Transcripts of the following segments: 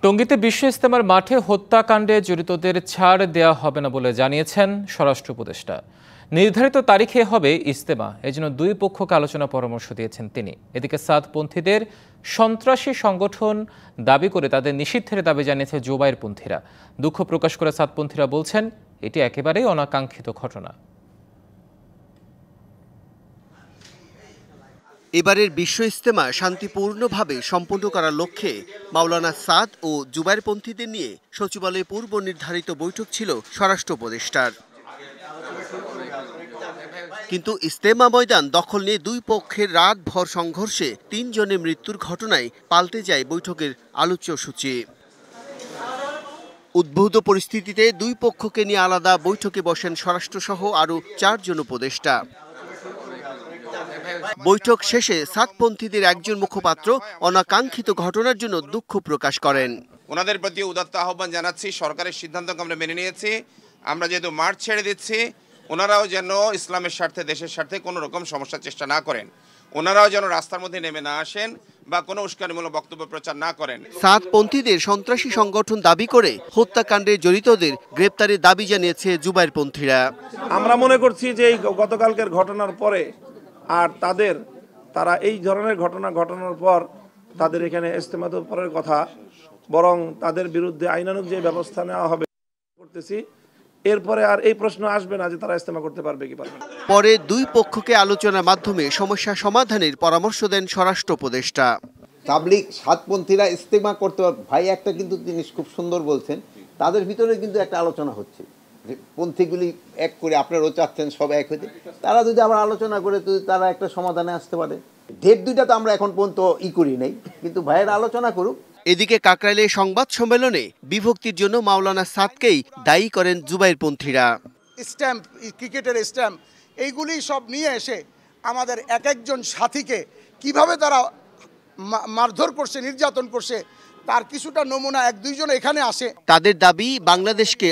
টঙ্গীতে বিশ্ব ইজতেমার মাঠে হত্যাকাণ্ডে জড়িতদের ছাড় দেওয়া হবে না বলে জানিয়েছেন স্বরাষ্ট্র উপদেষ্টা। নির্ধারিত তারিখে হবে ইজতেমা, এজন্য দুই পক্ষকে আলোচনা পরামর্শ দিয়েছেন তিনি। এদিকে সাদপন্থীদের সন্ত্রাসী সংগঠন দাবি করে তাদের নিষিদ্ধের দাবি জানিয়েছে জুবাইরপন্থীরা। দুঃখ প্রকাশ করে সাদপন্থীরা বলছেন, এটি একেবারেই অনাকাঙ্ক্ষিত ঘটনা। এবারের বিশ্ব ইজতেমা শান্তিপূর্ণভাবে সম্পন্ন করার লক্ষ্যে মাওলানা সাদ ও জুবাইরপন্থীদের নিয়ে সচিবালয়ে পূর্ব নির্ধারিত বৈঠক ছিল স্বরাষ্ট্র উপদেষ্টার। কিন্তু ইজতেমা ময়দান দখল নিয়ে দুই পক্ষের রাতভর সংঘর্ষে ৩ জনের মৃত্যুর ঘটনায় পাল্টে যায় বৈঠকের আলোচ্যসূচি। উদ্ভূত পরিস্থিতিতে দুই পক্ষকে নিয়ে আলাদা বৈঠকে বসেন স্বরাষ্ট্রসহ আরও ৪ জন উপদেষ্টা। বৈঠক শেষে সাদপন্থীদের একজন মুখপাত্র অনাকাঙ্ক্ষিত ঘটনার জন্য দুঃখ প্রকাশ করেন। ওনাদের প্রতি উদাত্ত আহ্বান জানাচ্ছি, সরকারের সিদ্ধান্তকে আমরা মেনে নিয়েছি। আমরা যেহেতু মাঠ ছেড়ে দিচ্ছি, ওনারাও যেন ইসলামের স্বার্থে, দেশের স্বার্থে কোনো রকম সমস্যার চেষ্টা না করেন। ওনারাও যেন রাস্তার মধ্যে নেমে না আসেন বা কোনো উস্কানিমূলক বক্তব্য প্রচার না করেন। সাদপন্থীদের সন্ত্রাসী সংগঠন দাবি করে হত্যাকাণ্ডে জড়িতদের গ্রেপ্তারের দাবি জানিয়েছে জুবাইরপন্থীরা। আমরা মনে করছি যে এই গতকালকের ঘটনার পরে আর তারা এই ধরনের ঘটনা ঘটানোর পর তাদের এখানে ইজতেমা তো পরের কথা, বরং তাদের বিরুদ্ধে আইনানুগ যে ব্যবস্থা নেওয়া হবে করতেছি। এরপরে আর এই প্রশ্ন আসবে না যে তারা ইজতেমা করতে পারবে কি পারবে না। পরে দুই পক্ষকে আলোচনার মাধ্যমে সমস্যা সমাধানের পরামর্শ দেন স্বরাষ্ট্র উপদেষ্টা। তাবলিগ সাদপন্থীরা ইজতেমা করতে পারবে। ভাই একটা কিন্তু জিনিস খুব সুন্দর বলছেন, তাদের ভিতরে কিন্তু একটা আলোচনা হচ্ছে যে পন্থীগুলি এক করে, আপনারাও চাচ্ছেন সব এক হইতে, তারা যদি আবার আলোচনা করে তারা একটা সমাধানে আসতে পারে। ডেট দুইটা তো আমরা এখন পর্যন্ত করি নাই, কিন্তু ভাইয়ের আলোচনা করুক। এদিকে কাকরাইলে সংবাদ সম্মেলনে বিভক্তির জন্য মাওলানা সাদকেই দায়ী করেন জুবাইরপন্থীরা। স্ট্যাম্প, ক্রিকেটের স্ট্যাম্প, এইগুলি সব নিয়ে এসে আমাদের এক একজন সাথীকে কিভাবে তারা মারধর করছে, নির্যাতন করছে, তার কিছুটা নমুনা এক দুইজন এখানে আসে। তাদের দাবি, বাংলাদেশকে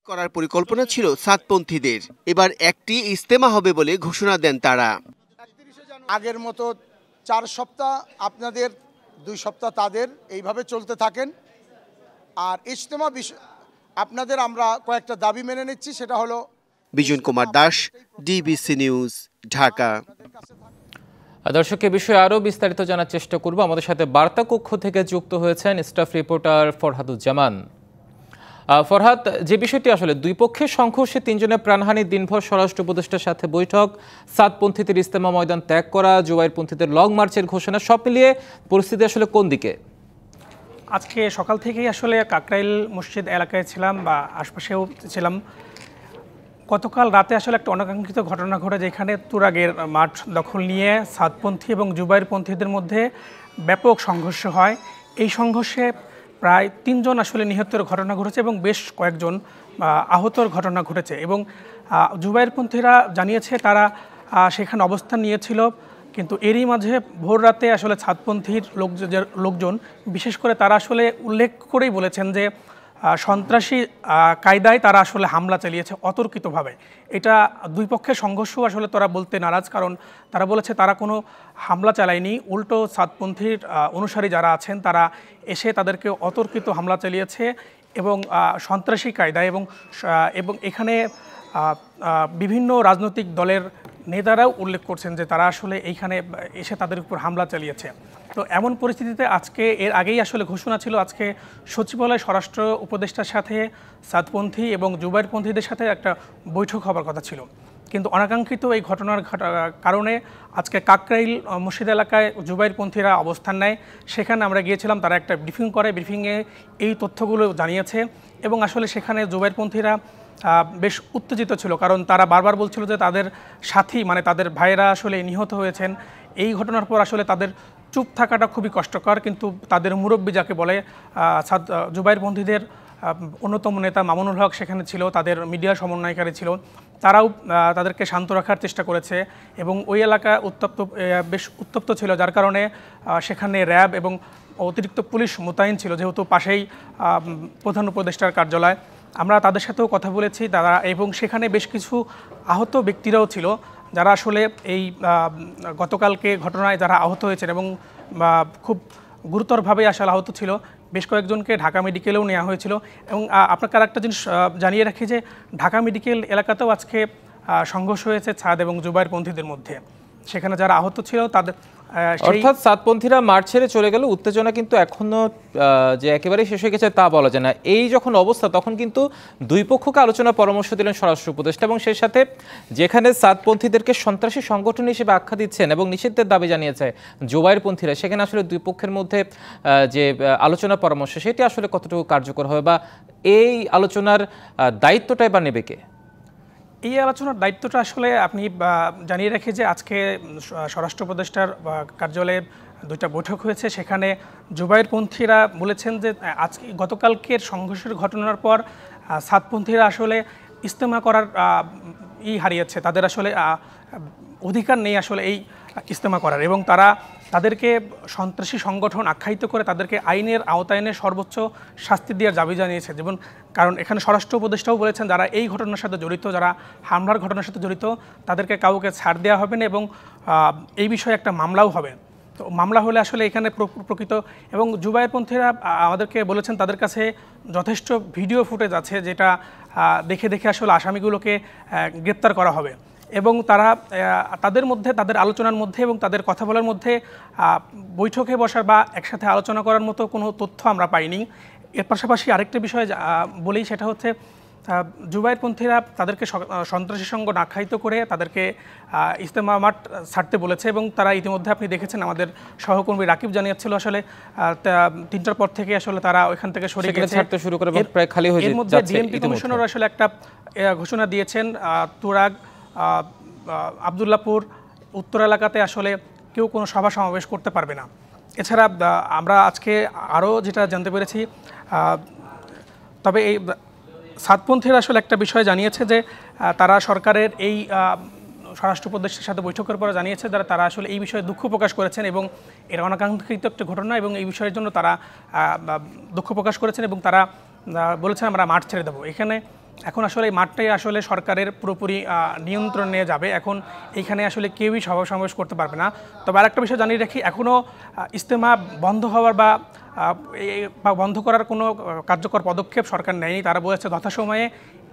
করার পরিকল্পনা ছিল সাদপন্থীদের। এবার একটি ইজতেমা হবে বলে ঘোষণা দেন তারা। আগের মতো 4 সপ্তাহ আপনাদের, 2 সপ্তাহ তাদের, এইভাবে চলতে থাকেন। আর ইজতেমা আপনাদের আমরা কয়েকটা দাবি মেনে নিচ্ছি, সেটা হলো। Bijan Kumar Das, DBC news, Dhaka. দর্শক, এ বিষয়ে আরও বিস্তারিত জানার চেষ্টা করব। আমাদের সাথে বার্তা কক্ষ থেকে যুক্ত হয়েছেন স্টাফ রিপোর্টার ফরহাদুজ্জামান। ফরহাদ, যে বিষয়টি আসলে দুই পক্ষের সংঘর্ষে 3 জনের প্রাণহানি, দিনভর স্বরাষ্ট্র উপদেষ্টার সাথে বৈঠক, সাদপন্থীদের ইজতেমা ময়দান ত্যাগ করা, জুবাইরপন্থীদের লং মার্চের ঘোষণা, সব মিলিয়ে পরিস্থিতি আসলে কোন দিকে? আজকে সকাল থেকেই আসলে কাকরাইল মসজিদ এলাকায় ছিলাম বা আশপাশেও ছিলাম। গতকাল রাতে আসলে একটা অনাকাঙ্ক্ষিত ঘটনা ঘটে, যেখানে তুরাগের মাঠ দখল নিয়ে সাদপন্থী এবং জুবাইরপন্থীদের মধ্যে ব্যাপক সংঘর্ষ হয়। এই সংঘর্ষে প্রায় 3 জন আসলে নিহতের ঘটনা ঘটেছে এবং বেশ কয়েকজন আহতর ঘটনা ঘটেছে। এবং জুবাইরপন্থীরা জানিয়েছে তারা সেখানে অবস্থান নিয়েছিল, কিন্তু এরই মাঝে ভোর রাতে আসলে সাদপন্থীর লোকজন বিশেষ করে তারা আসলে উল্লেখ করেই বলেছেন যে সন্ত্রাসী কায়দায় তারা আসলে হামলা চালিয়েছে অতর্কিতভাবে। এটা দুই পক্ষের সংঘর্ষ আসলে তারা বলতে নারাজ, কারণ তারা বলেছে তারা কোনো হামলা চালায়নি, উল্টো সাদপন্থীর অনুসারী যারা আছেন তারা এসে তাদেরকে অতর্কিত হামলা চালিয়েছে এবং সন্ত্রাসী কায়দায়। এবং এখানে বিভিন্ন রাজনৈতিক দলের নেতারাও উল্লেখ করছেন যে তারা আসলে এইখানে এসে তাদের উপর হামলা চালিয়েছে। তো এমন পরিস্থিতিতে আজকে, এর আগেই আসলে ঘোষণা ছিল আজকে সচিবালয় স্বরাষ্ট্র উপদেষ্টার সাথে সাদপন্থী এবং জুবাইরপন্থীদের সাথে একটা বৈঠক হবার কথা ছিল, কিন্তু অনাকাঙ্ক্ষিত এই ঘটনার কারণে আজকে কাকরাইল মসজিদ এলাকায় জুবাইরপন্থীরা অবস্থান নেয়। সেখানে আমরা গিয়েছিলাম, তারা একটা ব্রিফিং করে, ব্রিফিংয়ে এই তথ্যগুলো জানিয়েছে। এবং আসলে সেখানে জুবাইরপন্থীরা বেশ উত্তেজিত ছিল, কারণ তারা বারবার বলছিল যে তাদের সাথী, মানে তাদের ভাইয়েরা আসলে নিহত হয়েছেন। এই ঘটনার পর আসলে তাদের চুপ থাকাটা খুবই কষ্টকর, কিন্তু তাদের মুরব্বী যাকে বলে জুবাইরপন্থীদের অন্যতম নেতা মামুনুল হক সেখানে ছিল, তাদের মিডিয়া সমন্বয়কারী ছিল, তারাও তাদেরকে শান্ত রাখার চেষ্টা করেছে। এবং ওই এলাকা বেশ উত্তপ্ত ছিল, যার কারণে সেখানে র্যাব এবং অতিরিক্ত পুলিশ মোতায়েন ছিল, যেহেতু পাশেই প্রধান উপদেষ্টার কার্যালয়। আমরা তাদের সাথেও কথা বলেছি তারা, এবং সেখানে বেশ কিছু আহত ব্যক্তিরাও ছিল যারা আসলে এই গতকালকে ঘটনায় যারা আহত হয়েছেন এবং খুব গুরুতরভাবে আসলে আহত ছিল। বেশ কয়েকজনকে ঢাকা মেডিকেলেও নেওয়া হয়েছিল। এবং আপনাকে আরেকটা জিনিস জানিয়ে রাখি যে ঢাকা মেডিকেল এলাকাতেও আজকে সংঘর্ষ হয়েছে ছাদ এবং জুবায়েরপন্থীদের মধ্যে। সেখানে যারা আহত ছিল তাদের অর্থাৎ সাতপন্থীরা মাঠ ছেড়ে চলে গেল, উত্তেজনা কিন্তু এখনো যে একেবারেই শেষ হয়ে গেছে তা বলা যায় না। এই যখন অবস্থা তখন কিন্তু দুই পক্ষকে আলোচনা পরামর্শ দিলেন স্বরাষ্ট্র উপদেষ্টা এবং সেই সাথে যেখানে সাতপন্থীদেরকে সন্ত্রাসী সংগঠন হিসেবে আখ্যা দিচ্ছেন এবং নিষিদ্ধের দাবি জানিয়েছে জুবায়েরপন্থীরা, সেখানে আসলে দুই পক্ষের মধ্যে যে আলোচনা পরামর্শ সেটি আসলে কতটুকু কার্যকর হবে বা এই আলোচনার দায়িত্বটাই বা নেবে কে? এই আলোচনার দায়িত্বটা আসলে আপনি জানিয়ে রেখে যে আজকে স্বরাষ্ট্র উপদেষ্টার কার্যালয়ে দুইটা বৈঠক হয়েছে। সেখানে জুবায়েরপন্থীরা বলেছেন যে আজকে গতকালকের সংঘর্ষের ঘটনার পর সাতপন্থীরা আসলে ইজতেমা করার হারিয়েছে, তাদের আসলে অধিকার নেই আসলে এই ইজতেমা করার, এবং তাদেরকে সন্ত্রাসী সংগঠন আখ্যায়িত করে তাদেরকে আইনের আওতায় এনে সর্বোচ্চ শাস্তি দেওয়ার দাবি জানিয়েছে। যেমন কারণ এখানে স্বরাষ্ট্র উপদেষ্টাও বলেছেন যারা এই ঘটনার সাথে জড়িত, যারা হামলার ঘটনার সাথে জড়িত তাদেরকে কাউকে ছাড় দেওয়া হবে না এবং এই বিষয়ে একটা মামলাও হবে। তো মামলা হলে আসলে এখানে প্রকৃত এবং জুবায়েরপন্থীরা আমাদেরকে বলেছেন তাদের কাছে যথেষ্ট ভিডিও ফুটেজ আছে যেটা দেখে দেখে আসলে আসামিগুলোকে গ্রেপ্তার করা হবে এবং তাদের মধ্যে তাদের আলোচনার মধ্যে এবং তাদের কথা বলার মধ্যে বৈঠকে বসার বা একসাথে আলোচনা করার মতো কোনো তথ্য আমরা পাইনি। এর পাশাপাশি আরেকটা বিষয় বলি, সেটা হচ্ছে জুবায়েরপন্থীরা তাদেরকে সন্ত্রাসী সংগঠন আখ্যায়িত করে তাদেরকে ইজতেমা মাঠ ছাড়তে বলেছে এবং তারা ইতিমধ্যে আপনি দেখেছেন আমাদের সহকর্মী রাকিব জানিয়েছিল আসলে 3টার পর থেকে আসলে তারা ওইখান থেকে সরে গেছে, ছাড়তে শুরু করে প্রায় খালি হয়ে এর মধ্যে ডিএমপি কমিশনার আসলে একটা ঘোষণা দিয়েছেন তুরাগ, আবদুল্লাপুর উত্তর এলাকাতে আসলে কেউ কোনো সভা সমাবেশ করতে পারবে না। এছাড়া আমরা আজকে আরও যেটা জানতে পেরেছি, তবে এই সাতপন্থীরা আসলে একটা বিষয় জানিয়েছে যে তারা সরকারের এই স্বরাষ্ট্র উপদেষ্টার সাথে বৈঠকের পরে জানিয়েছে তারা আসলে এই বিষয়ে দুঃখ প্রকাশ করেছেন এবং এর অনাকাঙ্ক্ষিত একটা ঘটনা এবং এই বিষয়ের জন্য তারা দুঃখ প্রকাশ করেছেন এবং তারা বলেছেন আমরা মাঠ ছেড়ে দেবো। এখন আসলে এই মাঠটাই আসলে সরকারের পুরোপুরি নিয়ন্ত্রণ নিয়ে যাবে। এখন এইখানে আসলে কেউই সভা সমাবেশ করতে পারবে না। তবে আরেকটা বিষয় জানিয়ে রাখি, এখনও ইজতেমা বন্ধ হওয়ার বা বন্ধ করার কোনো কার্যকর পদক্ষেপ সরকার নেয়নি। তারা বলেছে যথাসময়ে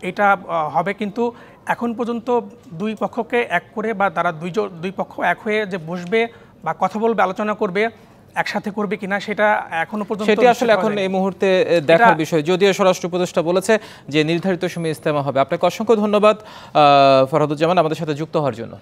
এটা হবে, কিন্তু এখন পর্যন্ত দুই পক্ষকে এক করে বা তারা দুই পক্ষ এক হয়ে যে বসবে বা কথা বলবে, আলোচনা করবে, একসাথে করবে কিনা সেটা এখনো পর্যন্ত সেটি আসলে এখন এই মুহূর্তে দেখার বিষয়। যদিও স্বরাষ্ট্র উপদেষ্টা বলেছে যে নির্ধারিত সময়ে ইজতেমা হবে। আপনাকে অসংখ্য ধন্যবাদ ফরহাদুজ্জামান আমাদের সাথে যুক্ত হওয়ার জন্য।